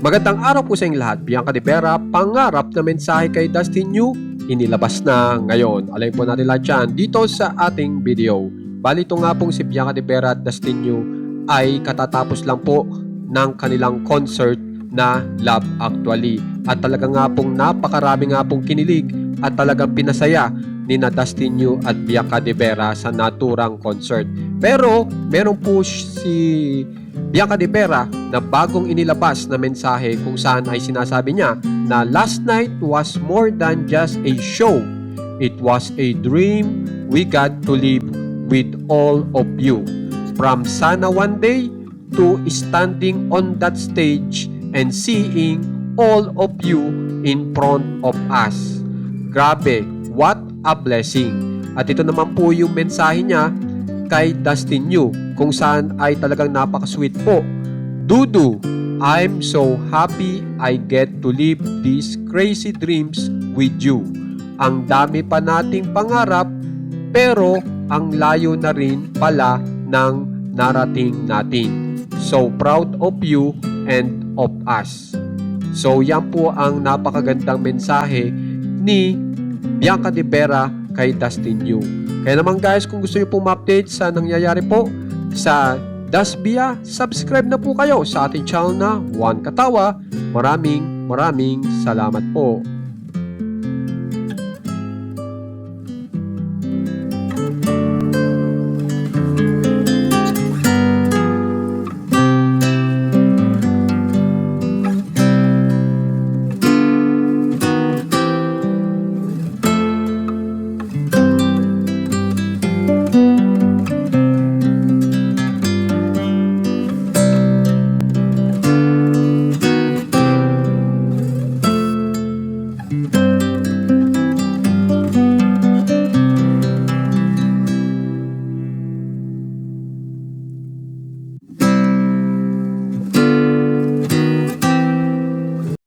Magandang araw po sa inyong lahat. Bianca de Vera, pangarap na mensahe kay Dustin Yu, inilabas na ngayon. Alayin po natin lahat yan dito sa ating video. Bali ito nga pong si Bianca de Vera at Dustin Yu ay katatapos lang po ng kanilang concert na Love Actually. At talaga nga pong napakarami nga pong kinilig at talagang pinasaya ni na Dustin Yu at Bianca de Vera sa naturang concert. Pero meron po si Bianca de Vera na bagong inilabas na mensahe kung saan ay sinasabi niya na last night was more than just a show. It was a dream we got to live with all of you. From Sana One Day to standing on that stage and seeing all of you in front of us. Grabe, what a blessing. At ito naman po yung mensahe niya kay Dustin Yu kung saan ay talagang napaka-sweet po. Dudu, I'm so happy I get to live these crazy dreams with you. Ang dami pa nating pangarap pero ang layo na rin pala ng narating natin. So proud of you and of us. So yan po ang napakagandang mensahe ni Bianca de Vera kay Dustin Yu. Kaya naman guys, kung gusto niyo pong ma-update sa nangyayari po sa Dasbia, subscribe na po kayo sa ating channel na One Katawa. Maraming salamat po.